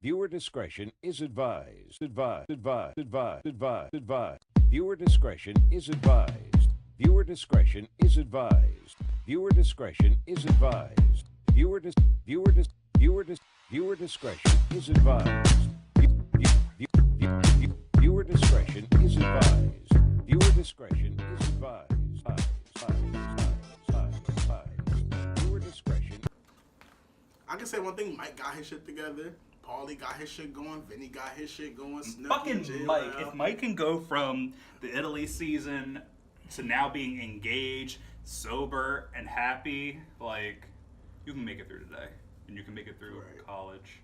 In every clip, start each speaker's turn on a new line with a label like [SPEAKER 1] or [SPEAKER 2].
[SPEAKER 1] Viewer discretion is advised. Viewer discretion is advised. Viewer discretion is advised. Viewer discretion is advised. Viewer discretion is advised. Viewer discretion is advised. Viewer discretion is advised. Viewer discretion.
[SPEAKER 2] I can say one thing: Mike got his shit together. Paulie got his shit going. Vinny got his shit going.
[SPEAKER 3] Fucking Mike. If Mike can go from the Italy season to now being engaged, sober, and happy, like, you can make it through today. And you can make it through college.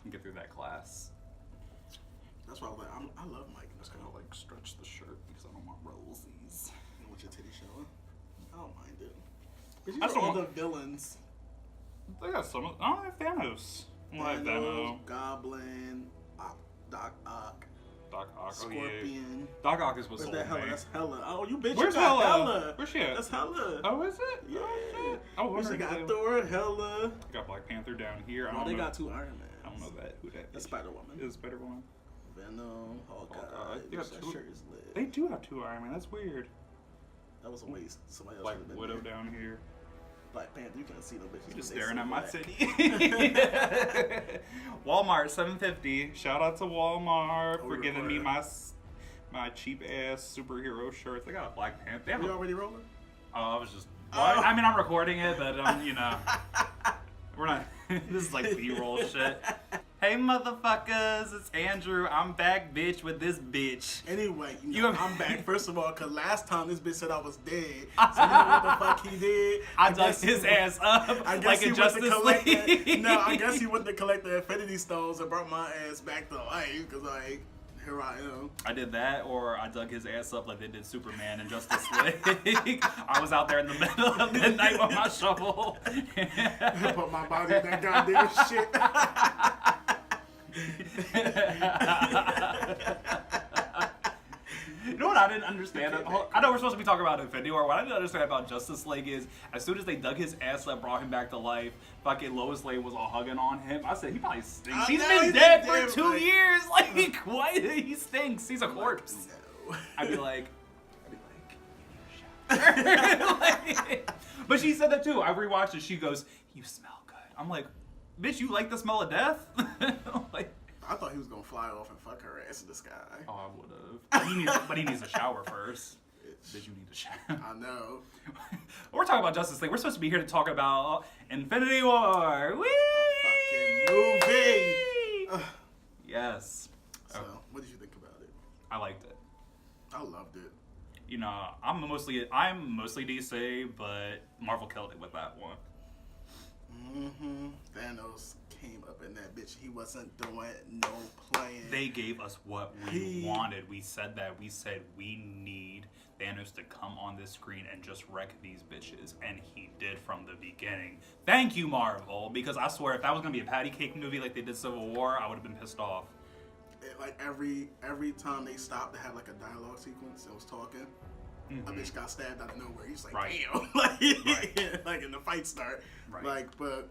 [SPEAKER 3] You can get through that class.
[SPEAKER 2] That's why I was like, I love Mike.
[SPEAKER 3] I'm just gonna like stretch the shirt because I don't want rosies.
[SPEAKER 2] You want your titty showing? I don't mind it. But
[SPEAKER 3] That's
[SPEAKER 2] all the villains.
[SPEAKER 3] They got some. I don't have Thanos. Like Thanos,
[SPEAKER 2] Goblin, Doc Ock, Scorpion.
[SPEAKER 3] Doc Ock is what's
[SPEAKER 2] Where's that Hella? That's Hella. Oh, you bitch.
[SPEAKER 3] Where's
[SPEAKER 2] you got
[SPEAKER 3] Hella? Where's she at?
[SPEAKER 2] That's Hella.
[SPEAKER 3] Oh, is it?
[SPEAKER 2] Yeah.
[SPEAKER 3] Oh, shit. Oh,
[SPEAKER 2] They got Thor, Hella.
[SPEAKER 3] They got Black Panther down here.
[SPEAKER 2] Oh, they got 2 Iron Man.
[SPEAKER 3] I don't know that. Who that?
[SPEAKER 2] That's Spider-Woman.
[SPEAKER 3] Is Spider-Woman?
[SPEAKER 2] Venom, Hawkeye.
[SPEAKER 3] They got
[SPEAKER 2] that
[SPEAKER 3] 2.
[SPEAKER 2] shirt is lit.
[SPEAKER 3] They do have 2 Iron Man. That's weird.
[SPEAKER 2] That was a waste. Somebody else
[SPEAKER 3] Like
[SPEAKER 2] would have been
[SPEAKER 3] Widow
[SPEAKER 2] there.
[SPEAKER 3] down here.
[SPEAKER 2] Black Panther, you can't see them bitches.
[SPEAKER 3] You just
[SPEAKER 2] but they
[SPEAKER 3] staring
[SPEAKER 2] so
[SPEAKER 3] at my
[SPEAKER 2] black.
[SPEAKER 3] titty. Walmart, $7.50. Shout out to Walmart for giving me my cheap ass superhero shirts. They got a Black Panther. They have
[SPEAKER 2] You already rolling?
[SPEAKER 3] I was just. Well, I mean, I'm recording it, but you know, we're not. This is like B-roll shit. Hey, motherfuckers, it's Andrew. I'm back, bitch, with this bitch.
[SPEAKER 2] Anyway, I'm back. First of all, because last time this bitch said I was dead. So you know what the fuck he did?
[SPEAKER 3] I dug his ass up like a Justice League.
[SPEAKER 2] No, I guess he went to collect the Infinity Stones and brought my ass back to life. Because, like, here I am.
[SPEAKER 3] I did that, or I dug his ass up like they did Superman in Justice League. I was out there in the middle of the night with my shovel.
[SPEAKER 2] Put my body in that goddamn shit.
[SPEAKER 3] You know what I didn't understand? I know we're supposed to be talking about Infinity War. What I didn't understand about Justice League is, as soon as they dug his ass up, brought him back to life, fucking Lois Lane was all hugging on him. I said, he probably stinks. He's been dead for 2 years. Like, why? He stinks. He's a corpse.
[SPEAKER 2] No.
[SPEAKER 3] I'd be like, you need a shower. Like, but she said that too. I rewatched it. She goes, you smell good. I'm like, bitch, you like the smell of death? Like,
[SPEAKER 2] I thought he was going to fly off and fuck her ass in the sky.
[SPEAKER 3] oh, I would have. But he needs a shower first. Did you need a shower?
[SPEAKER 2] I know.
[SPEAKER 3] We're talking about Justice League. We're supposed to be here to talk about Infinity War. Whee!
[SPEAKER 2] Fucking movie.
[SPEAKER 3] Yes.
[SPEAKER 2] So, what did you think about it?
[SPEAKER 3] I liked it.
[SPEAKER 2] I loved it.
[SPEAKER 3] You know, I'm mostly DC, but Marvel killed it with that one.
[SPEAKER 2] Thanos came up in that bitch. He wasn't doing no playing.
[SPEAKER 3] They gave us what we wanted. We said that. We said we need Thanos to come on this screen and just wreck these bitches. And he did from the beginning. Thank you, Marvel. Because I swear, if that was going to be a patty cake movie like they did Civil War, I would have been pissed off.
[SPEAKER 2] Like every time they stopped to have like a dialogue sequence and was talking, a bitch got stabbed out of nowhere. He's like, damn. Like, like in the fight start.
[SPEAKER 3] Right.
[SPEAKER 2] Like, but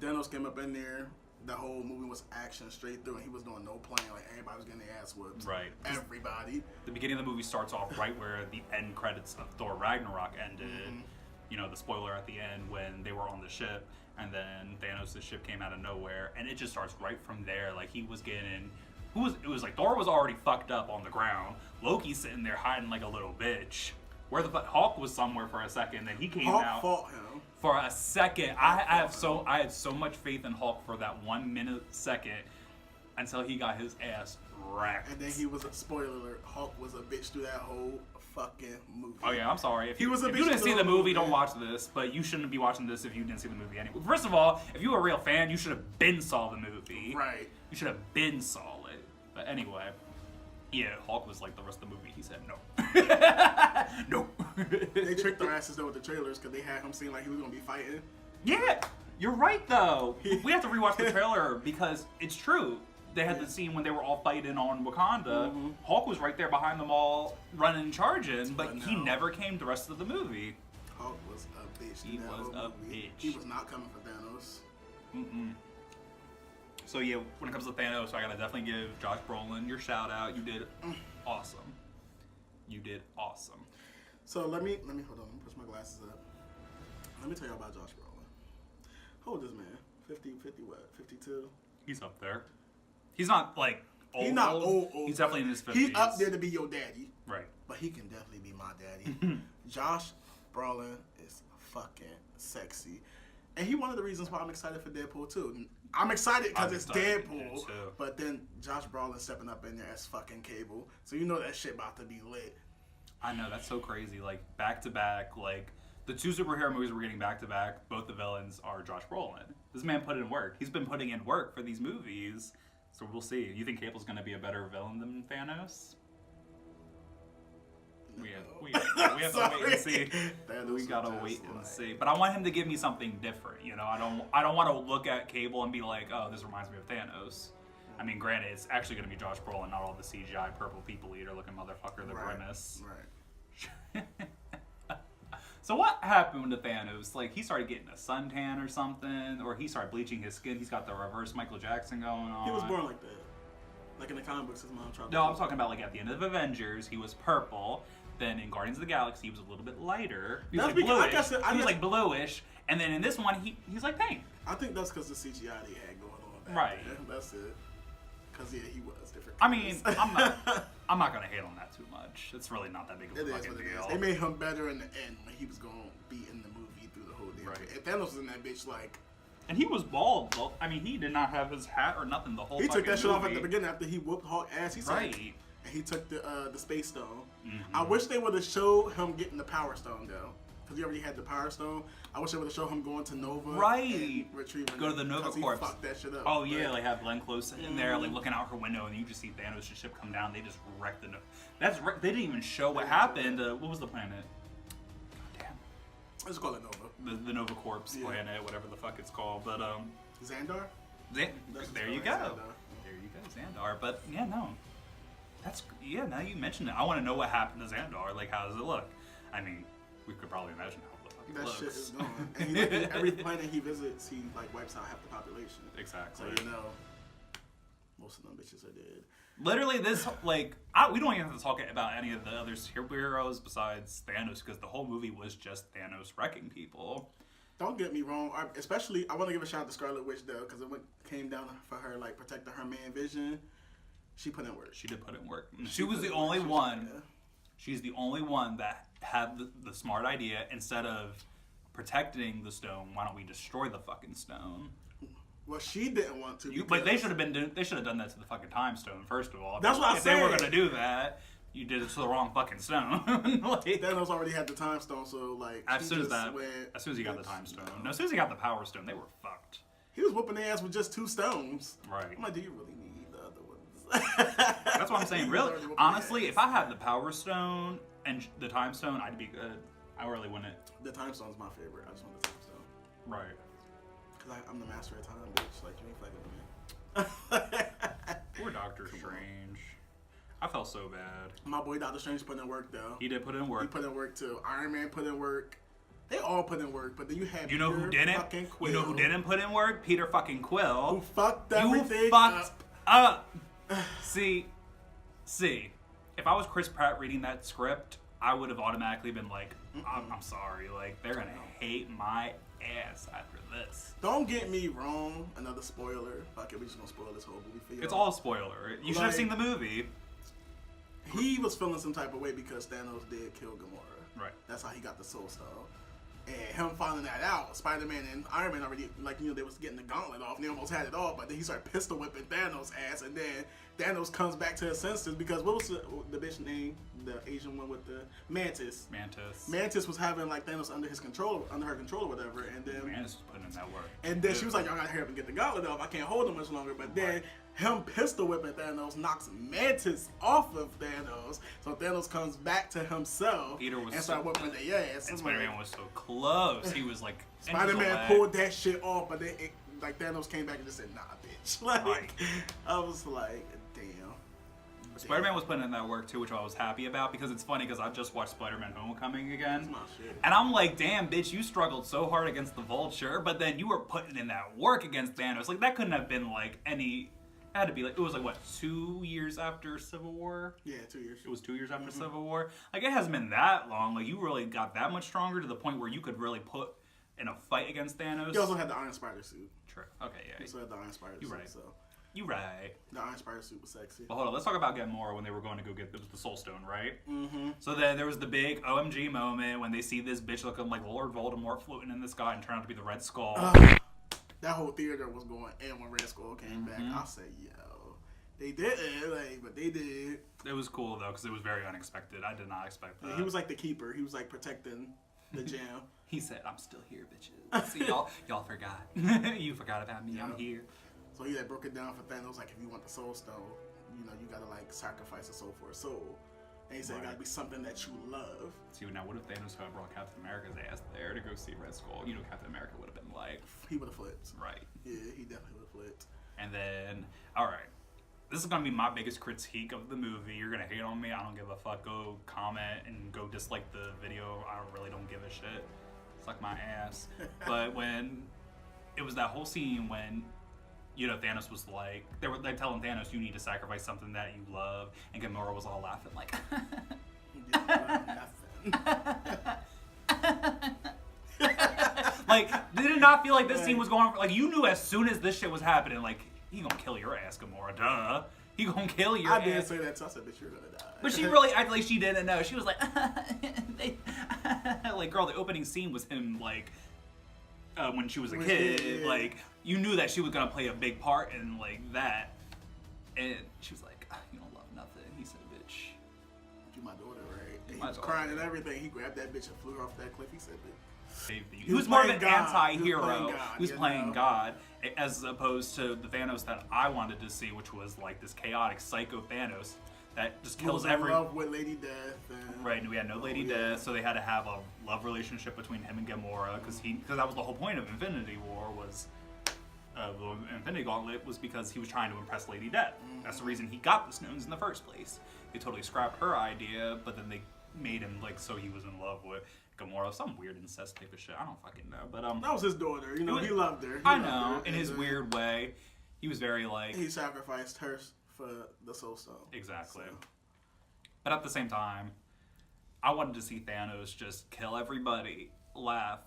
[SPEAKER 2] Thanos came up in there. The whole movie was action straight through, and he was doing no playing. Like, everybody was getting their ass whooped.
[SPEAKER 3] Right.
[SPEAKER 2] Everybody.
[SPEAKER 3] The beginning of the movie starts off right where the end credits of Thor Ragnarok ended. You know, the spoiler at the end when they were on the ship, and then Thanos' ship came out of nowhere, and it just starts right from there. Like, he was getting... It was like Thor was already fucked up on the ground. Loki's sitting there hiding like a little bitch. Where the fuck? Hulk was somewhere for a second, then he came out.
[SPEAKER 2] Hulk fought him.
[SPEAKER 3] For a second. I had so much faith in Hulk for that 1 minute second until he got his ass wrecked.
[SPEAKER 2] And then he was a spoiler alert. Hulk was a bitch through that whole fucking movie.
[SPEAKER 3] Oh yeah, I'm sorry. If
[SPEAKER 2] He was a
[SPEAKER 3] if
[SPEAKER 2] bitch
[SPEAKER 3] you didn't see the movie, don't
[SPEAKER 2] yeah.
[SPEAKER 3] watch this. But you shouldn't be watching this if you didn't see the movie anyway. First of all, if you were a real fan, you should have been saw the movie.
[SPEAKER 2] Right.
[SPEAKER 3] You should have been saw it. But anyway, yeah, Hulk was like the rest of the movie. He said no. No.
[SPEAKER 2] They tricked their asses though with the trailers because they had him seem like he was gonna be fighting.
[SPEAKER 3] Yeah, you're right though. We have to rewatch the trailer because it's true. They had the scene when they were all fighting on Wakanda. Hulk was right there behind them all, running and charging, but he never came the rest of the movie.
[SPEAKER 2] Hulk was a bitch.
[SPEAKER 3] He was a bitch.
[SPEAKER 2] He was not coming for Thanos.
[SPEAKER 3] So yeah, when it comes to Thanos, I gotta definitely give Josh Brolin your shout out. You did awesome. You did awesome.
[SPEAKER 2] So let me hold on. Let me push my glasses up. Let me tell you about Josh Brolin. How old is this man? 50 what? 52?
[SPEAKER 3] He's up there. He's not like old.
[SPEAKER 2] He's not old.
[SPEAKER 3] He's definitely in his 50s.
[SPEAKER 2] He's up there to be your daddy.
[SPEAKER 3] Right.
[SPEAKER 2] But he can definitely be my daddy. Josh Brolin is fucking sexy. And he one of the reasons why I'm excited for Deadpool 2. I'm excited because it's Deadpool, but then Josh Brolin stepping up in there as fucking Cable. So you know that shit about to be lit.
[SPEAKER 3] I know, that's so crazy. Like, back to back, like, the two superhero movies we're getting back to back, both the villains are Josh Brolin. This man put in work. He's been putting in work for these movies. So we'll see. You think Cable's going to be a better villain than Thanos? We have to wait and see. We gotta wait and see. But I want him to give me something different. You know, I don't want to look at Cable and be like, oh, this reminds me of Thanos. I mean, granted, it's actually gonna be Josh Brolin, not all the CGI purple people eater looking motherfucker, the Grimace.
[SPEAKER 2] Right.
[SPEAKER 3] So what happened to Thanos? Like, he started getting a suntan or something, or he started bleaching his skin. He's got the reverse Michael Jackson going on.
[SPEAKER 2] He was born like that. Like in the comic books, his mom tried to.
[SPEAKER 3] No, I'm talking about like at the end of Avengers, he was purple. Then in Guardians of the Galaxy, he was a little bit lighter. He was like bluish. He was like bluish. And then in this one, he's like pink.
[SPEAKER 2] I think that's because the CGI they had going on.
[SPEAKER 3] Right.
[SPEAKER 2] There. That's it. Because yeah, he was different.
[SPEAKER 3] I mean, I'm not gonna hate on that too much. It's really not that big of a fucking deal.
[SPEAKER 2] They made him better in the end when he was gonna be in the movie through the whole damn thing. And Thanos was in that bitch like.
[SPEAKER 3] And he was bald. I mean, he did not have his hat or nothing the whole time.
[SPEAKER 2] He took that shit off at the beginning after he whooped Hulk ass. He said,
[SPEAKER 3] right.
[SPEAKER 2] And he took the Space Stone.
[SPEAKER 3] Mm-hmm.
[SPEAKER 2] I wish they would have showed him getting the Power Stone though, because he already had the Power Stone. I wish they would have showed him going to Nova.
[SPEAKER 3] Right.
[SPEAKER 2] Retrieving.
[SPEAKER 3] Go to the Nova Corps.
[SPEAKER 2] Fucked that shit up.
[SPEAKER 3] Oh yeah, like have Glenn Close in there, like looking out her window, and you just see Thanos' ship come down. They just wrecked the Nova. They didn't even show what happened. What was the planet? God damn.
[SPEAKER 2] Let's call it Nova.
[SPEAKER 3] The Nova Corps planet, whatever the fuck it's called, but
[SPEAKER 2] Xandar?
[SPEAKER 3] There you go. There you go, Xandar. But yeah, no. Now you mentioned it. I want to know what happened to Xandar. Like, how does it look? I mean, we could probably imagine how the fuck it looks.
[SPEAKER 2] That shit is gone. And every planet he visits, he like wipes out half the population.
[SPEAKER 3] Exactly.
[SPEAKER 2] So you know, most of them bitches are dead.
[SPEAKER 3] Literally, this we don't even have to talk about any of the other superheroes besides Thanos, because the whole movie was just Thanos wrecking people.
[SPEAKER 2] Don't get me wrong. Especially, I want to give a shout out to Scarlet Witch though, because it came down for her like protecting her man Vision. She put in work.
[SPEAKER 3] She did put in work. She was the only one. She's the only one that had the smart idea. Instead of protecting the stone, why don't we destroy the fucking stone?
[SPEAKER 2] Well, she didn't want to.
[SPEAKER 3] But they should have done that to the fucking time stone first of all.
[SPEAKER 2] That's what I said.
[SPEAKER 3] If they were gonna do that, you did it to the wrong fucking stone.
[SPEAKER 2] Thanos already had the time stone, so like
[SPEAKER 3] as soon as he got the time stone, no, as soon as he got the power stone, they were fucked.
[SPEAKER 2] He was whooping their ass with just 2 stones.
[SPEAKER 3] Right.
[SPEAKER 2] I'm like, do you really need the other ones?
[SPEAKER 3] That's what I'm saying. Really, honestly, if I had the power stone and the time stone, I'd be good. I really wouldn't.
[SPEAKER 2] The time stone's my favorite. I just want the time stone.
[SPEAKER 3] Right.
[SPEAKER 2] Because I'm the master of time, bitch. Like, you ain't fucking with me.
[SPEAKER 3] Poor Doctor Strange. I felt so bad.
[SPEAKER 2] My boy Doctor Strange put in work, though.
[SPEAKER 3] He did put in work.
[SPEAKER 2] He put in work, too. Iron Man put in work. They all put in work, but then you have
[SPEAKER 3] who didn't?
[SPEAKER 2] fucking Quill.
[SPEAKER 3] You know who didn't put in work? Peter fucking Quill.
[SPEAKER 2] Who fucked everything
[SPEAKER 3] You fucked up. See, if I was Chris Pratt reading that script, I would have automatically been like, I'm sorry. Like, they're going to hate my ass after this.
[SPEAKER 2] Don't get me wrong. Another spoiler. Fuck it, we just gonna spoil this whole movie for you.
[SPEAKER 3] It's all spoiler. You should have seen the movie.
[SPEAKER 2] He was feeling some type of way because Thanos did kill Gamora.
[SPEAKER 3] Right.
[SPEAKER 2] That's how he got the Soul Stone. And him finding that out, Spider-Man and Iron Man already, like, you know, they was getting the gauntlet off and they almost had it all, but then he started pistol whipping Thanos' ass, and then Thanos comes back to his senses because what was the bitch name? The Asian one with the Mantis. Mantis was having like Thanos under her control or whatever, and then
[SPEAKER 3] Mantis was putting in that work.
[SPEAKER 2] And then she was like, "Y'all gotta hurry up and get the gauntlet off. I can't hold him much longer." But then him pistol whipping Thanos knocks Mantis off of Thanos, so Thanos comes back to himself and start whipping their ass.
[SPEAKER 3] And Spider-Man was so close. He was like,
[SPEAKER 2] Spider-Man pulled that shit off, but then like Thanos came back and just said, "Nah, bitch." Like I was like,
[SPEAKER 3] Spider-Man was putting in that work too, which I was happy about because it's funny because I just watched Spider-Man Homecoming again,
[SPEAKER 2] That's my shit.
[SPEAKER 3] and I'm like, damn, bitch, you struggled so hard against the Vulture, but then you were putting in that work against Thanos. Like that couldn't have been like any. It had to be like it was like what 2 years after Civil War.
[SPEAKER 2] Yeah, 2 years.
[SPEAKER 3] It was 2 years after Civil War. Like it hasn't been that long. Like you really got that much stronger to the point where you could really put in a fight against Thanos.
[SPEAKER 2] He also had the Iron Spider suit.
[SPEAKER 3] True. Okay, yeah.
[SPEAKER 2] He also had the Iron Spider suit.
[SPEAKER 3] right.
[SPEAKER 2] So
[SPEAKER 3] You right.
[SPEAKER 2] the Iron Spider suit was sexy.
[SPEAKER 3] But hold on, let's talk about Gamora when they were going to go get the Soul Stone, right? Mm-hmm. So then there was the big OMG moment when they see this bitch looking like Lord Voldemort floating in the sky and turn out to be the Red Skull.
[SPEAKER 2] That whole theater was going in when Red Skull came back. I said, yo, they didn't, like, but they did.
[SPEAKER 3] It was cool though because it was very unexpected. I did not expect that.
[SPEAKER 2] He was like the keeper. He was like protecting the gem.
[SPEAKER 3] He said, "I'm still here, bitches." See, y'all forgot. You forgot about me. I'm here.
[SPEAKER 2] So he like broke it down for Thanos, like if you want the Soul Stone, you know, you gotta like sacrifice a soul for a soul. And he said it gotta be something that you love.
[SPEAKER 3] See, now what if Thanos had brought Captain America's ass there to go see Red Skull? You know, Captain America would have been like,
[SPEAKER 2] He would have flipped.
[SPEAKER 3] right.
[SPEAKER 2] Yeah, he definitely would have flipped.
[SPEAKER 3] And then, all right, this is gonna be my biggest critique of the movie. You're gonna hate on me. I don't give a fuck. Go comment and go dislike the video. I really don't give a shit. Suck my ass. But when it was that whole scene when, you know, Thanos was like, they were like telling Thanos, you need to sacrifice something that you love, and Gamora was all laughing like,
[SPEAKER 2] He didn't love nothing.
[SPEAKER 3] like, did it not feel like this scene was going on? Like, you knew as soon as this shit was happening, like, he gonna kill your ass, Gamora, duh. He gonna kill your ass.
[SPEAKER 2] I did say that too. I said, bitch, you're gonna die.
[SPEAKER 3] But she really acted like she didn't know. She was like, like, girl, the opening scene was him, like, when she was a kid.
[SPEAKER 2] Yeah.
[SPEAKER 3] Like, you knew that she was gonna play a big part in, like, that. And she was like, you don't love nothing. He said, bitch.
[SPEAKER 2] You my daughter, right? And he
[SPEAKER 3] My
[SPEAKER 2] was
[SPEAKER 3] daughter.
[SPEAKER 2] crying and everything. He grabbed that bitch and flew her off that cliff. He said, bitch.
[SPEAKER 3] He was more of an
[SPEAKER 2] playing God.
[SPEAKER 3] anti-hero. He was playing
[SPEAKER 2] you know?
[SPEAKER 3] God, as opposed to the Thanos that I wanted to see, which was like this chaotic psycho Thanos that just
[SPEAKER 2] He
[SPEAKER 3] kills
[SPEAKER 2] was in
[SPEAKER 3] every.
[SPEAKER 2] love with Lady Death. And
[SPEAKER 3] Right, and we had no Lady Death, so they had to have a love relationship between him and Gamora, because that was the whole point of Infinity War was. The Infinity Gauntlet was because he was trying to impress Lady Death. That's the reason he got the stones in the first place. They totally scrapped her idea, but then they made him like so he was in love with Gamora, some weird incest type of shit. I don't fucking know, but
[SPEAKER 2] That was his daughter. You know, he loved her.
[SPEAKER 3] I know, in his weird way, he was very like
[SPEAKER 2] He sacrificed her for the Soul Stone.
[SPEAKER 3] exactly.
[SPEAKER 2] So.
[SPEAKER 3] But at the same time, I wanted to see Thanos just kill everybody, laugh,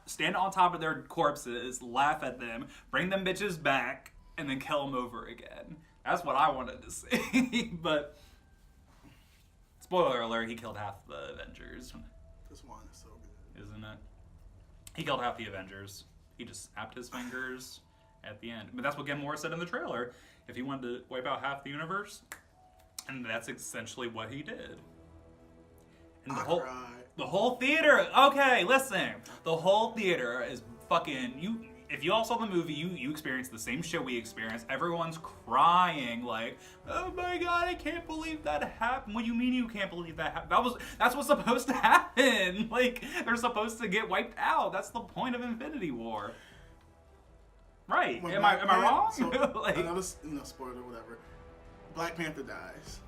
[SPEAKER 3] stand on top of their corpses, laugh at them, bring them bitches back, and then kill them over again. That's what I wanted to see. But spoiler alert, he killed half the Avengers.
[SPEAKER 2] This wine is so good.
[SPEAKER 3] Isn't it? He killed half the Avengers. He just snapped his fingers at the end. But that's what Gamora said in the trailer. If he wanted to wipe out half the universe, and that's essentially what he did. And the whole theater. Okay, listen. The whole theater is fucking you. If you all saw the movie, you experienced the same shit we experienced. Everyone's crying like, "Oh my god, I can't believe that happened." What do you mean you can't believe that happened? That's what's supposed to happen. Like they're supposed to get wiped out. That's the point of Infinity War. Right? Am I wrong?
[SPEAKER 2] So,
[SPEAKER 3] like,
[SPEAKER 2] another spoiler or whatever. Black Panther dies.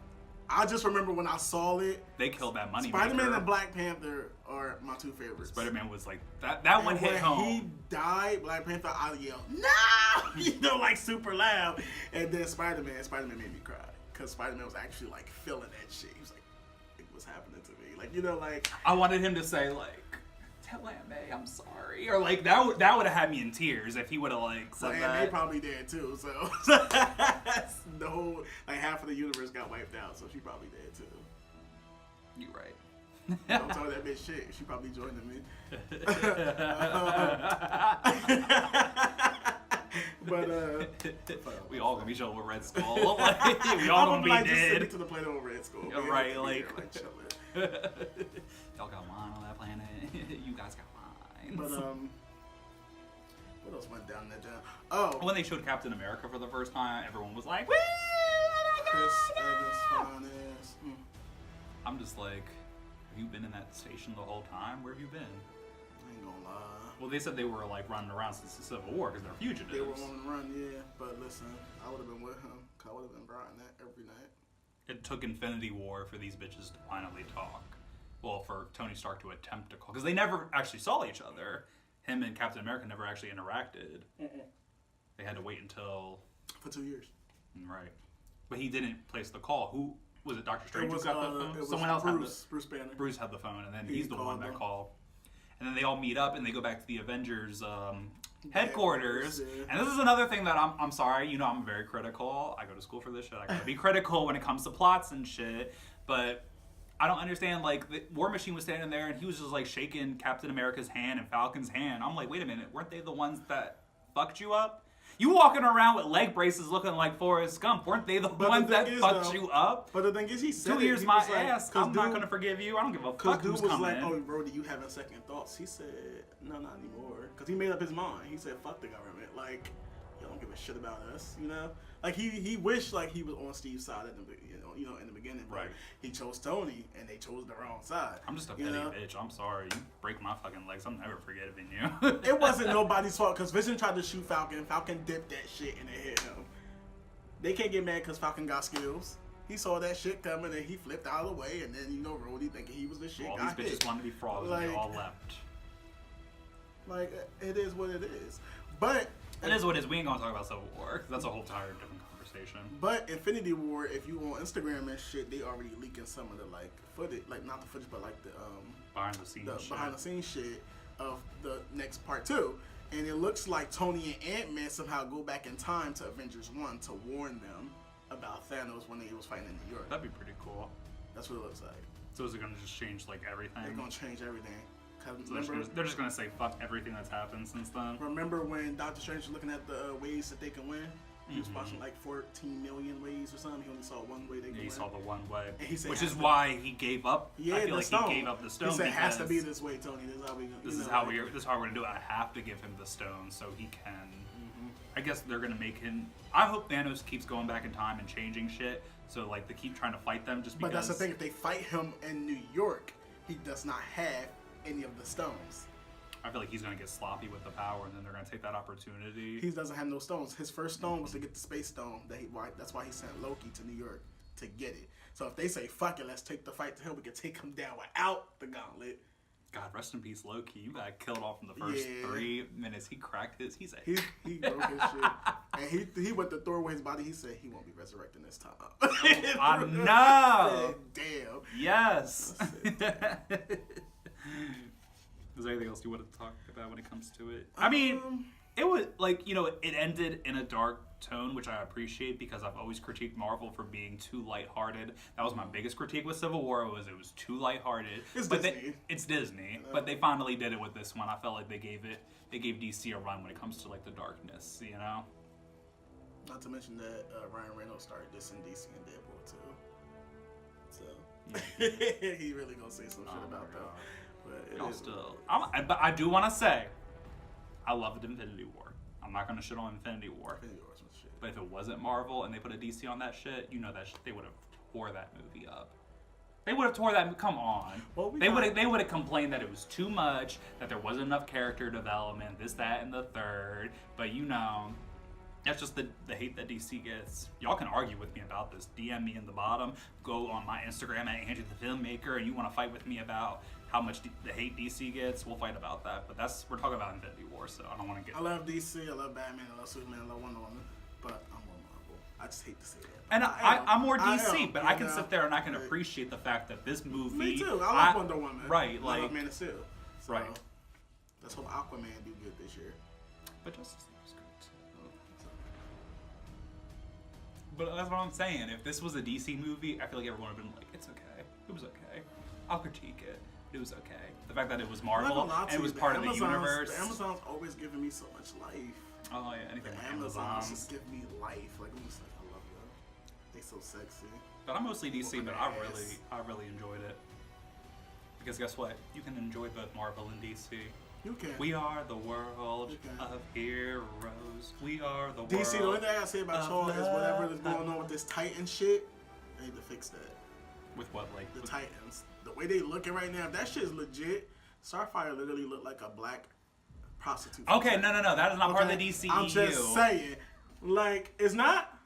[SPEAKER 2] I just remember when I saw it.
[SPEAKER 3] they killed that money.
[SPEAKER 2] Spider-Man and Black Panther are my two favorites.
[SPEAKER 3] Spider-Man was like that one hit
[SPEAKER 2] when
[SPEAKER 3] home.
[SPEAKER 2] he died, Black Panther, I yelled, "No!" Like super loud. And then Spider-Man made me cry. Because Spider-Man was actually like feeling that shit. He was like, it was happening to me. Like, like.
[SPEAKER 3] I wanted him to say like, "Tell Aunt May I'm sorry," or like that would have had me in tears if he would have like said
[SPEAKER 2] Well,
[SPEAKER 3] that.
[SPEAKER 2] Aunt May probably dead too, so the whole half of the universe got wiped out, so she probably dead too.
[SPEAKER 3] You right.
[SPEAKER 2] Don't tell her that bitch shit. She probably joining me. But
[SPEAKER 3] we all gonna be chilling with Red Skull. Like, we all gonna be
[SPEAKER 2] like, just
[SPEAKER 3] dead.
[SPEAKER 2] send to the planet over Red Skull.
[SPEAKER 3] Yeah,
[SPEAKER 2] Man.
[SPEAKER 3] right,
[SPEAKER 2] Like
[SPEAKER 3] like-
[SPEAKER 2] chilling.
[SPEAKER 3] Y'all got wine on that planet. You guys got wine.
[SPEAKER 2] But what else went down that down? Oh,
[SPEAKER 3] When they showed Captain America for the first time, everyone was like, "Woo!"
[SPEAKER 2] Chris Evans fine ass.
[SPEAKER 3] I'm just like, have you been in that station the whole time? Where have you been?
[SPEAKER 2] I ain't gonna lie.
[SPEAKER 3] Well, they said they were like running around since the Civil War because they're fugitives.
[SPEAKER 2] They were on the run, yeah. But listen, I would have been with him. I would have been grinding that every night.
[SPEAKER 3] It took Infinity War for these bitches to finally talk. Well, for Tony Stark to attempt to call, because they never actually saw each other. Him and Captain America never actually interacted. They had to wait until
[SPEAKER 2] for 2 years.
[SPEAKER 3] Right, but he didn't place the call. Who was it? Doctor Strange who got the phone.
[SPEAKER 2] It was
[SPEAKER 3] Someone else
[SPEAKER 2] Bruce Banner.
[SPEAKER 3] Bruce had the phone, and then he's the one that
[SPEAKER 2] them.
[SPEAKER 3] called. And then they all meet up and they go back to the Avengers headquarters.
[SPEAKER 2] Yeah.
[SPEAKER 3] And this is another thing that I'm sorry, you know, I'm very critical. I go to school for this shit. I gotta be critical when it comes to plots and shit. But I don't understand, like, the War Machine was standing there and he was just like shaking Captain America's hand and Falcon's hand. I'm like, wait a minute, weren't they the ones that fucked you up? You walking around with leg braces looking like Forrest Gump. Weren't they the ones that fucked you up?
[SPEAKER 2] But the thing is, he said
[SPEAKER 3] 2 years my
[SPEAKER 2] like,
[SPEAKER 3] ass. I'm not going to forgive you. I don't give a fuck who's
[SPEAKER 2] was
[SPEAKER 3] coming.
[SPEAKER 2] Like, oh, bro, do you having second thoughts? He said, no, not anymore. Because he made up his mind. He said, fuck the government. Like, you don't give a shit about us, you know? Like, he wished, like, he was on Steve's side at the, you know, in the beginning. But
[SPEAKER 3] right.
[SPEAKER 2] He chose Tony, and they chose the wrong side.
[SPEAKER 3] I'm just a petty bitch. I'm sorry. You break my fucking legs. I'm never forgiving you.
[SPEAKER 2] It wasn't nobody's fault, because Vision tried to shoot Falcon. Falcon dipped that shit, and it hit him. They can't get mad because Falcon got skills. He saw that shit coming, and he flipped out of the way, and then, you know, Rhodey thinking he was the shit.
[SPEAKER 3] All
[SPEAKER 2] got
[SPEAKER 3] these bitches
[SPEAKER 2] hit.
[SPEAKER 3] wanted to be frauds,
[SPEAKER 2] like,
[SPEAKER 3] and they all left.
[SPEAKER 2] Like, it is what it is. But...
[SPEAKER 3] It is what it is. We ain't gonna talk about Civil War, because that's a whole entire different conversation.
[SPEAKER 2] But Infinity War, if you on Instagram and shit, they already leaking some of the, like, footage, like, not the footage, but, like, the,
[SPEAKER 3] behind the scenes shit.
[SPEAKER 2] Behind the scenes shit of the next part 2. And it looks like Tony and Ant-Man somehow go back in time to Avengers 1 to warn them about Thanos when he was fighting in New York.
[SPEAKER 3] That'd be pretty cool.
[SPEAKER 2] That's what it looks like.
[SPEAKER 3] So is it gonna just change, like, everything?
[SPEAKER 2] They're gonna change everything.
[SPEAKER 3] So they're just gonna say fuck everything that's happened since then.
[SPEAKER 2] Remember when Doctor Strange was looking at the ways that they can win? He was watching like 14 million ways or something. He only saw one way they can win.
[SPEAKER 3] He saw the one way,
[SPEAKER 2] and he said,
[SPEAKER 3] which is why he gave up.
[SPEAKER 2] Yeah,
[SPEAKER 3] I feel like he gave up the stone.
[SPEAKER 2] He said, "It has to be this way, Tony. This is how we.
[SPEAKER 3] This is how we're gonna do it. I have to give him the stone so he can." I guess they're gonna make him. I hope Thanos keeps going back in time and changing shit. So like they keep trying to fight them just because.
[SPEAKER 2] But that's the thing. If they fight him in New York, he does not have any of the stones.
[SPEAKER 3] I feel like he's gonna get sloppy with the power, and then they're gonna take that opportunity.
[SPEAKER 2] He doesn't have no stones. His first stone was to get the space stone. That's why he sent Loki to New York to get it. So if they say fuck it, let's take the fight to him. We can take him down without the gauntlet.
[SPEAKER 3] God, rest in peace, Loki. You got killed off in the first 3 minutes. He cracked his. He
[SPEAKER 2] broke his shit, and he went to throw away his body. He said he won't be resurrecting this time.
[SPEAKER 3] I know.
[SPEAKER 2] Damn.
[SPEAKER 3] Yes. Is there anything else you want to talk about when it comes to it? I mean, it was like, you know, it ended in a dark tone, which I appreciate because I've always critiqued Marvel for being too lighthearted. That was my biggest critique with Civil War, was it was too lighthearted.
[SPEAKER 2] It's
[SPEAKER 3] but
[SPEAKER 2] Disney.
[SPEAKER 3] It's Disney, but they finally did it with this one. I felt like they gave DC a run when it comes to like the darkness, you know.
[SPEAKER 2] Not to mention that Ryan Reynolds started dissing DC and Deadpool too. So he really gonna say some shit about that. But
[SPEAKER 3] but I do want to say, I loved Infinity War. I'm not going to shit on Infinity War.
[SPEAKER 2] Shit.
[SPEAKER 3] But if it wasn't Marvel and they put a DC on that shit, you know that they would have tore that movie up. They would have tore that. Come on. Well, they would have complained that it was too much, that there wasn't enough character development, this, that, and the third. But you know, that's just the hate that DC gets. Y'all can argue with me about this. DM me in the bottom. Go on my Instagram at Andrew the Filmmaker, and you want to fight with me about how much the hate DC gets, we'll fight about that. But we're talking about Infinity War, so I don't want to get.
[SPEAKER 2] I love DC, I love Batman, I love Superman, I love Wonder Woman, but I'm more Marvel. I just hate to say that.
[SPEAKER 3] And I'm more DC, but I can sit there and I can appreciate the fact that this movie.
[SPEAKER 2] Me too. I love Wonder Woman.
[SPEAKER 3] Right,
[SPEAKER 2] I love Man of Steel. So
[SPEAKER 3] right.
[SPEAKER 2] Let's hope Aquaman do good this year.
[SPEAKER 3] But Justice League was good too. But that's what I'm saying. If this was a DC movie, I feel like everyone would have been like, "It's okay. It was okay. I'll critique it. It was okay." The fact that it was Marvel and it was part of the universe.
[SPEAKER 2] The Amazon's always giving me so much life.
[SPEAKER 3] Oh yeah, anything
[SPEAKER 2] the
[SPEAKER 3] with
[SPEAKER 2] Amazon's just give me life. Like I'm just like, I love them. They so sexy.
[SPEAKER 3] But I'm mostly DC, but I really enjoyed it. Because guess what? You can enjoy both Marvel and DC.
[SPEAKER 2] You can.
[SPEAKER 3] We are the world of heroes. We are the world.
[SPEAKER 2] DC, the only thing I gotta say about y'all is whatever is going on with this Titan shit, they need to fix that.
[SPEAKER 3] With what, like?
[SPEAKER 2] The Titans. The way they looking right now, if that shit is legit, Starfire literally looked like a black prostitute.
[SPEAKER 3] Okay, no. That is not part of the DCEU.
[SPEAKER 2] I'm just saying. Like, it's not...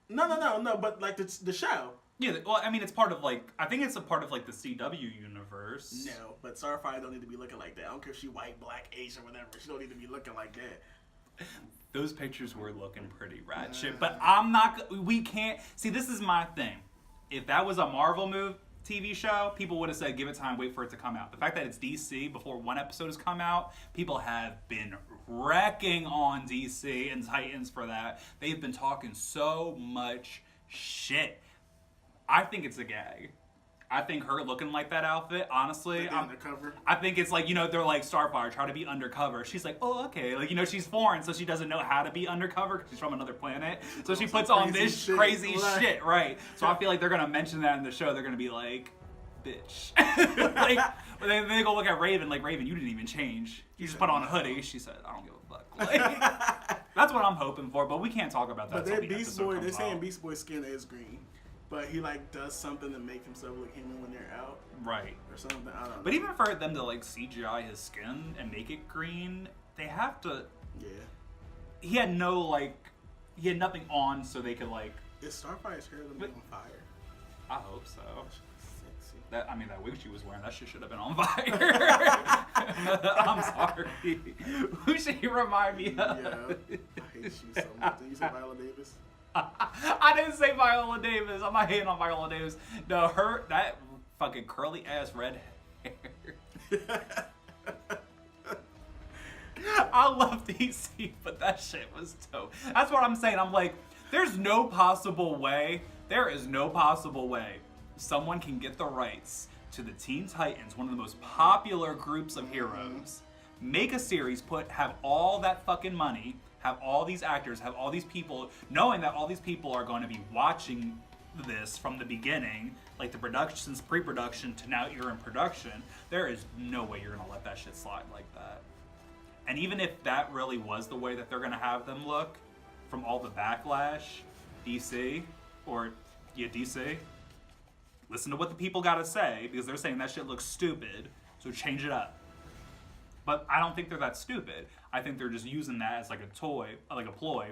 [SPEAKER 2] No, but, like, the show.
[SPEAKER 3] Yeah, well, I mean, it's part of, like... I think it's a part of, like, the CW universe.
[SPEAKER 2] No, but Starfire don't need to be looking like that. I don't care if she white, black, Asian, whatever. She don't need to be looking like that.
[SPEAKER 3] Those pictures were looking pretty ratchet, but I'm not... We can't... See, this is my thing. If that was a Marvel TV show, people would have said, give it time, wait for it to come out. The fact that it's DC before one episode has come out, people have been wrecking on DC and Titans for that. They've been talking so much shit. I think it's a gag. I think her looking like that outfit, honestly,
[SPEAKER 2] undercover.
[SPEAKER 3] I think it's like, they're like, Starfire, try to be undercover. She's like, oh, okay. Like, she's foreign, so she doesn't know how to be undercover because she's from another planet. So she puts on this crazy shit, right? So I feel like they're going to mention that in the show. They're going to be like, bitch. Like, then they go look at Raven, like, Raven, you didn't even change. You just put on a hoodie. She said, I don't give a fuck. Like, that's what I'm hoping for, but we can't talk about that.
[SPEAKER 2] But Beast Boy, they're saying Beast Boy's skin is green. But he, like, does something to make himself look human when they're out.
[SPEAKER 3] Right.
[SPEAKER 2] Or something. I don't know.
[SPEAKER 3] But even for them to, like, CGI his skin and make it green, they have to...
[SPEAKER 2] Yeah.
[SPEAKER 3] He had no, like... He had nothing on so they could, like...
[SPEAKER 2] Is Starfire's hair on fire?
[SPEAKER 3] I hope so.
[SPEAKER 2] Sexy.
[SPEAKER 3] That wig she was wearing, that shit should have been on fire. I'm sorry. Who should you remind me of?
[SPEAKER 2] Yeah. I hate you so much. Did you say Viola Davis?
[SPEAKER 3] I didn't say Viola Davis. I'm not hating on Viola Davis. No, that fucking curly ass red hair. I love DC, but that shit was dope. That's what I'm saying. I'm like, there is no possible way someone can get the rights to the Teen Titans, one of the most popular groups of heroes, make a series, have all that fucking money, have all these actors, have all these people, knowing that all these people are going to be watching this from the beginning, like the productions, pre-production to now you're in production, there is no way you're going to let that shit slide like that. And even if that really was the way that they're going to have them look, from all the backlash, DC, listen to what the people got to say, because they're saying that shit looks stupid, so change it up. But I don't think they're that stupid. I think they're just using that as like a toy, like a ploy.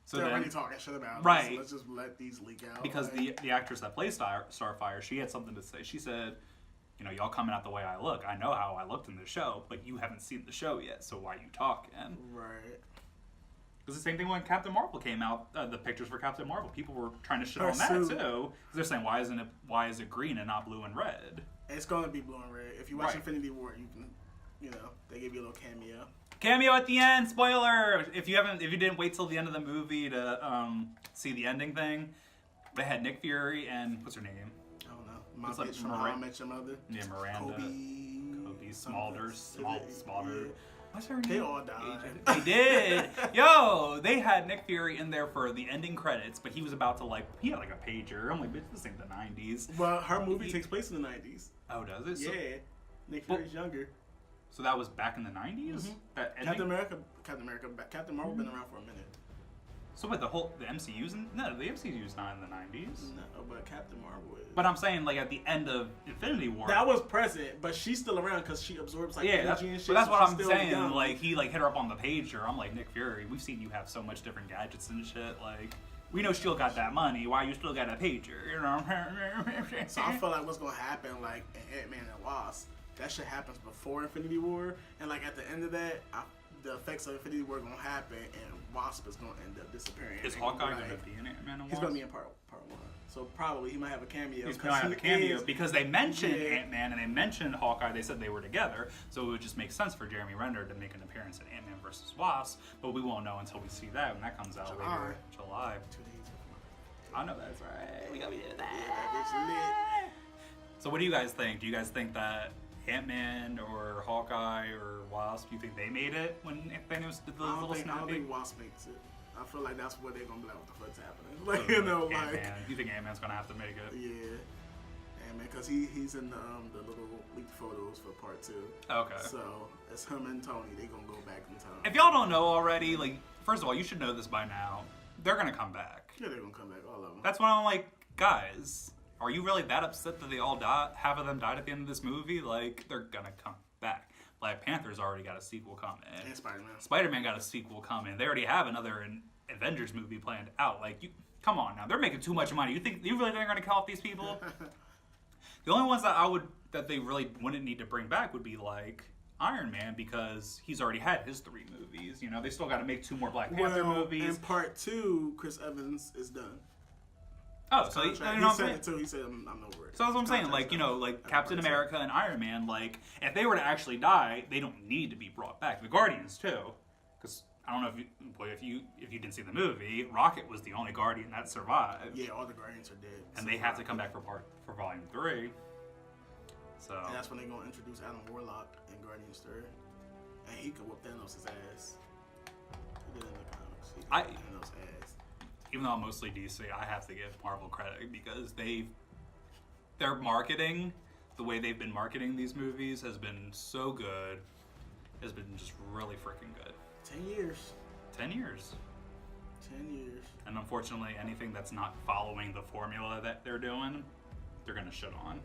[SPEAKER 3] So
[SPEAKER 2] they're already talking shit about it.
[SPEAKER 3] Right.
[SPEAKER 2] So let's just let these leak out.
[SPEAKER 3] Because the actress that plays Starfire, she had something to say. She said, y'all coming out the way I look. I know how I looked in the show, but you haven't seen the show yet, so why are you talking?
[SPEAKER 2] Right.
[SPEAKER 3] Because the same thing when Captain Marvel came out, the pictures for Captain Marvel, people were trying to shit on that too. Because they're saying, why is it green and not blue and red?
[SPEAKER 2] It's going to be blue and red. If you watch Infinity War, you can... they give you a little cameo.
[SPEAKER 3] Cameo at the end, spoiler! If you didn't wait till the end of the movie to see the ending thing, they had Nick Fury and what's her name?
[SPEAKER 2] I don't know. My bitch from How I Met Your Mother.
[SPEAKER 3] Yeah, Miranda. Kobe Smulders.
[SPEAKER 2] Yeah.
[SPEAKER 3] What's her name?
[SPEAKER 2] They all died.
[SPEAKER 3] They did. Yo, they had Nick Fury in there for the ending credits, but he was about to he had like a pager. I'm like, bitch, this ain't the 90s.
[SPEAKER 2] Well, her movie takes place in the 90s.
[SPEAKER 3] Oh, does it?
[SPEAKER 2] Yeah. Nick Fury's younger.
[SPEAKER 3] So that was back in the 90s?
[SPEAKER 2] Mm-hmm. Captain Marvel been around for a minute.
[SPEAKER 3] So wait, the MCU's the MCU's not in the 90s?
[SPEAKER 2] No, but Captain Marvel is.
[SPEAKER 3] But I'm saying, like, at the end of Infinity War.
[SPEAKER 2] That was present, but she's still around because she absorbs, like, energy and shit.
[SPEAKER 3] But that's
[SPEAKER 2] so
[SPEAKER 3] what I'm saying.
[SPEAKER 2] Young.
[SPEAKER 3] Like, he, hit her up on the pager. I'm like, Nick Fury, we've seen you have so much different gadgets and shit. Like, we know still got that money. Why you still got a pager? You know?
[SPEAKER 2] So I feel like what's going to happen, like, in Ant-Man and Wasp, that shit happens before Infinity War. And, like, at the end of that, the effects of Infinity War are going to happen, and Wasp is going to end up disappearing.
[SPEAKER 3] Is Hawkeye going to be in Ant-Man and Wasp?
[SPEAKER 2] He's going to be in part 1. So probably he might have a cameo.
[SPEAKER 3] He's going to have a cameo because they mentioned Ant-Man and they mentioned Hawkeye. They said they were together. So it would just make sense for Jeremy Renner to make an appearance in Ant-Man vs. Wasp. But we won't know until we see that when that comes out later. July.
[SPEAKER 2] 2 days.
[SPEAKER 3] I know that's right. We got to be doing that.
[SPEAKER 2] Yeah, that bitch lit.
[SPEAKER 3] So what do you guys think? Do you guys think that Ant-Man or Hawkeye or Wasp, do you think they made it when Thanos did the little snapping?
[SPEAKER 2] I don't think Wasp makes it. I feel like that's where they're going to be like, what the fuck's happening? Like,
[SPEAKER 3] Ant-Man. You think Ant-Man's going to have to make it?
[SPEAKER 2] Yeah. Ant-Man, because he's in the little leaked photos for part 2.
[SPEAKER 3] Okay.
[SPEAKER 2] So, it's him and Tony. They're going to go back in time.
[SPEAKER 3] If y'all don't know already, like, first of all, you should know this by now. They're going to come back.
[SPEAKER 2] Yeah, they're going to come back, all of them.
[SPEAKER 3] That's why I'm like, guys, are you really that upset that they all died? Half of them died at the end of this movie? Like, they're going to come back. Black Panther's already got a sequel coming.
[SPEAKER 2] And Spider-Man.
[SPEAKER 3] Spider-Man got a sequel coming. They already have another Avengers movie planned out. Like, come on now, they're making too much money. You really think they're going to kill off these people? The only ones that they really wouldn't need to bring back would be like Iron Man, because he's already had his 3 movies. You know, they still got to make 2 more Black Panther movies.
[SPEAKER 2] And part 2, Chris Evans is done.
[SPEAKER 3] Oh, so
[SPEAKER 2] he said it too. He said, "I'm over it."
[SPEAKER 3] So that's what I'm saying. Like, you know, like Captain America and Iron Man. Like, if they were to actually die, they don't need to be brought back. The Guardians too, because I don't know if you didn't see the movie, Rocket was the only Guardian that survived.
[SPEAKER 2] Yeah, all the Guardians are dead.
[SPEAKER 3] And they have to come back for Volume 3. So.
[SPEAKER 2] And that's when they're gonna introduce Adam Warlock in Guardians 3, and he could whoop Thanos' ass. He did in the comics. He could whoop Thanos' ass.
[SPEAKER 3] Even though I'm mostly DC, I have to give Marvel credit because their marketing, the way they've been marketing these movies has been so good. Has been just really freaking good.
[SPEAKER 2] 10 years.
[SPEAKER 3] 10 years.
[SPEAKER 2] 10 years.
[SPEAKER 3] And unfortunately, anything that's not following the formula that they're doing, they're gonna shit on.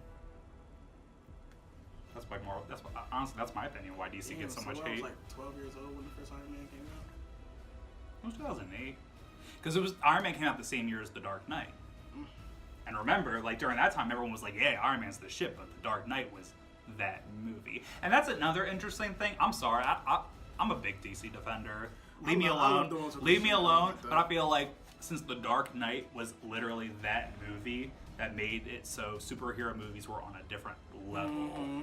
[SPEAKER 3] That's why Marvel. Honestly, that's my opinion. Why DC gets so much hate.
[SPEAKER 2] I was like 12 years old when the first Iron Man came out.
[SPEAKER 3] It was 2008. Because Iron Man came out the same year as The Dark Knight. And remember, like during that time, everyone was like, yeah, Iron Man's the shit, but The Dark Knight was that movie. And that's another interesting thing. I'm sorry, I'm a big DC defender. Leave me alone. Leave me alone. But I feel like since The Dark Knight was literally that movie that made it so superhero movies were on a different level. Mm-hmm.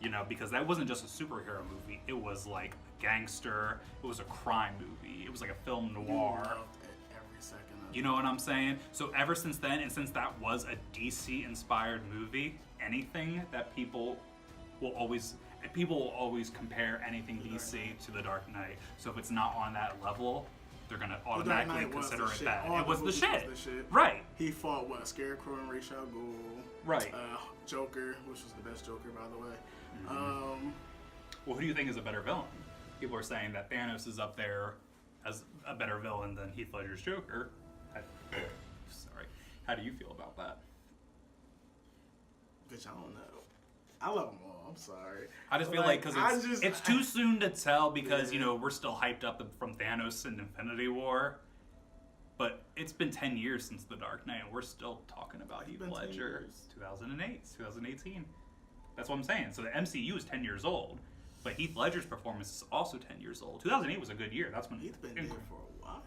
[SPEAKER 3] You know, because that wasn't just a superhero movie. It was like a gangster. It was a crime movie. It was like a film noir. You know what I'm saying? So ever since then, and since that was a DC-inspired movie, anything that people will always compare anything DC to The Dark Knight. So if it's not on that level, they're gonna automatically consider it that. It was the shit. Right.
[SPEAKER 2] He fought what? Scarecrow and Ra's al Ghul.
[SPEAKER 3] Right.
[SPEAKER 2] Joker, which was the best Joker, by the way.
[SPEAKER 3] Mm-hmm. Well, who do you think is a better villain? People are saying that Thanos is up there as a better villain than Heath Ledger's Joker. Sorry. How do you feel about that?
[SPEAKER 2] Bitch, I don't know. I love them all. I'm sorry.
[SPEAKER 3] I just feel like because it's too soon to tell because, you know, we're still hyped up from Thanos and Infinity War. But it's been 10 years since The Dark Knight, and we're still talking about Heath Ledger. 2008, 2018. That's what I'm saying. So the MCU is 10 years old, but Heath Ledger's performance is also 10 years old. 2008 was a good year. That's when
[SPEAKER 2] he's been there for a while.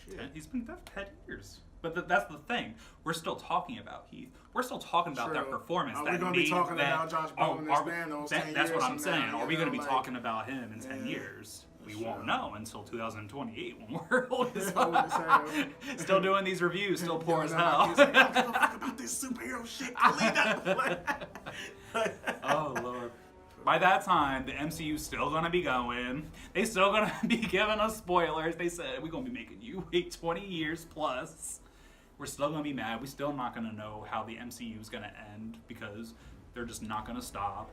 [SPEAKER 2] Shit.
[SPEAKER 3] He's been there for 10 years. But that's the thing. We're still talking about Heath. We're still talking about that performance.
[SPEAKER 2] Are we going to be talking about Josh Brolin and Thanos?
[SPEAKER 3] That's what I'm saying. Are we going to be talking about him in 10 years? We won't know until 2028 when we're old as hell. Still doing these reviews, still poor as hell.
[SPEAKER 2] I don't give a fuck about this superhero shit.
[SPEAKER 3] Oh, Lord. By that time, the MCU's still going to be going. They still going to be giving us spoilers. They said, we're going to be making you wait 20 years plus. We're still going to be mad. We're still not going to know how the MCU is going to end because they're just not going to stop.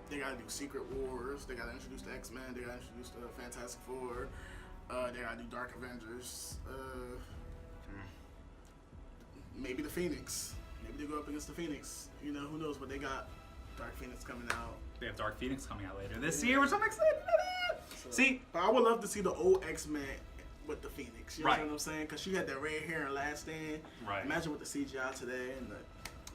[SPEAKER 2] They got to do Secret Wars. They got to introduce the X-Men. They got to introduce the Fantastic Four. They got to do Dark Avengers. Maybe the Phoenix. Maybe they go up against the Phoenix. You know, who knows? But they got Dark Phoenix coming out.
[SPEAKER 3] They have Dark Phoenix coming out later this year, which I'm excited about.
[SPEAKER 2] So,
[SPEAKER 3] see,
[SPEAKER 2] but I would love to see the old X-Men with the Phoenix. You know what I'm saying? Because she had that red hair in Last Stand.
[SPEAKER 3] Right.
[SPEAKER 2] Imagine with the CGI today and the.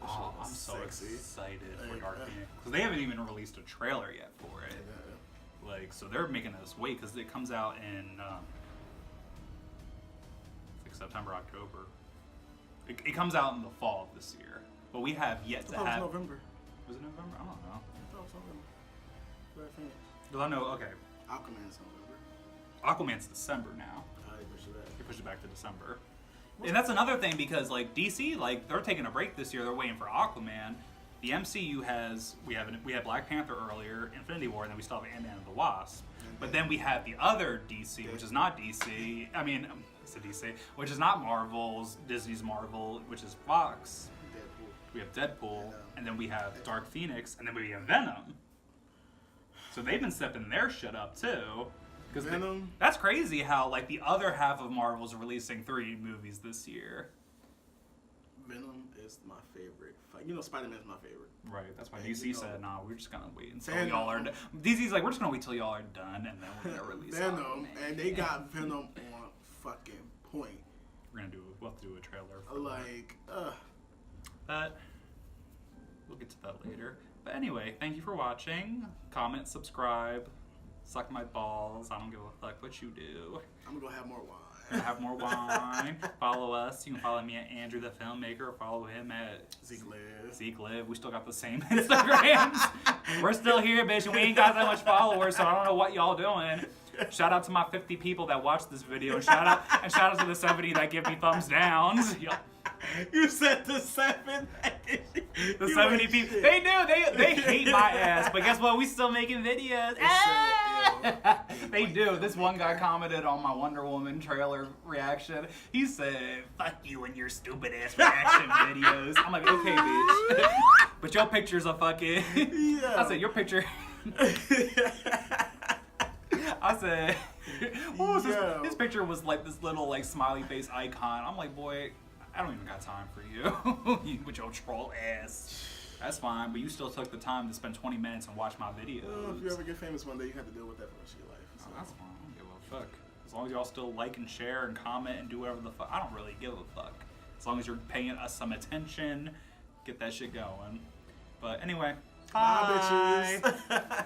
[SPEAKER 3] Oh, I'm so excited for Dark Phoenix because they haven't even released a trailer yet for it. Yeah. Like, so they're making us wait because it comes out in like September, October. It comes out in the fall of this year, but we have yet to have.
[SPEAKER 2] November.
[SPEAKER 3] Was it November? I don't know.
[SPEAKER 2] I thought it was November. Dark Phoenix.
[SPEAKER 3] Well, I know. Okay.
[SPEAKER 2] Aquaman's November.
[SPEAKER 3] Aquaman's December now.
[SPEAKER 2] They pushed it back.
[SPEAKER 3] They pushed it back to December. And that's another thing because like DC, like they're taking a break this year. They're waiting for Aquaman. The MCU has we have Black Panther earlier, Infinity War, and then we still have Ant-Man and the Wasp. But then we have the other DC, which is not DC. I mean, it's a DC, which is not Marvel's, Disney's Marvel, which is Fox. We have Deadpool, and then we have Dark Phoenix, and then we have Venom. So they've been stepping their shit up too. Because that's crazy how like the other half of Marvel's releasing 3 movies this year.
[SPEAKER 2] Venom is my favorite. You know, Spider-Man's my favorite.
[SPEAKER 3] Right. That's why
[SPEAKER 2] And,
[SPEAKER 3] DC
[SPEAKER 2] you know,
[SPEAKER 3] said, "Nah, we're just gonna wait until
[SPEAKER 2] Venom.
[SPEAKER 3] y'all are done." DC's like, "We're just gonna wait till y'all are done, and then we're gonna release
[SPEAKER 2] Venom,
[SPEAKER 3] Aquaman."
[SPEAKER 2] and they got Venom on fucking point.
[SPEAKER 3] We'll have to do a trailer. For
[SPEAKER 2] Like,
[SPEAKER 3] that. We'll get to that later. But anyway, thank you for watching. Comment, subscribe, suck my balls. I don't give a fuck what you do.
[SPEAKER 2] I'm gonna go have more wine.
[SPEAKER 3] Have more wine. Follow us. You can follow me at Andrew the Filmmaker, or follow him at
[SPEAKER 2] Zeke Live.
[SPEAKER 3] We still got the same Instagrams. We're still here, bitch, and we ain't got that much followers, so I don't know what y'all doing. Shout out to my 50 people that watched this video, and shout out to the 70 that give me thumbs downs.
[SPEAKER 2] You said the 7.
[SPEAKER 3] The 70 people. They do. They hate my ass, but guess what? We still making videos. They do. This one guy commented on my Wonder Woman trailer reaction. He said, "Fuck you and your stupid ass reaction videos." I'm like, okay, bitch. But your picture's a fucking.
[SPEAKER 2] Yeah.
[SPEAKER 3] I said, your picture. I said, what was this? His picture was like this little like smiley face icon. I'm like, boy, I don't even got time for you with your troll ass. That's fine, but you still took the time to spend 20 minutes and watch my videos.
[SPEAKER 2] Well, if you ever get famous one day, you have to deal with that for the rest of your life. So.
[SPEAKER 3] That's fine. I don't give a fuck. As long as y'all still like and share and comment and do whatever the fuck, I don't really give a fuck. As long as you're paying us some attention, get that shit going. But anyway, bye.
[SPEAKER 2] Bye, bitches.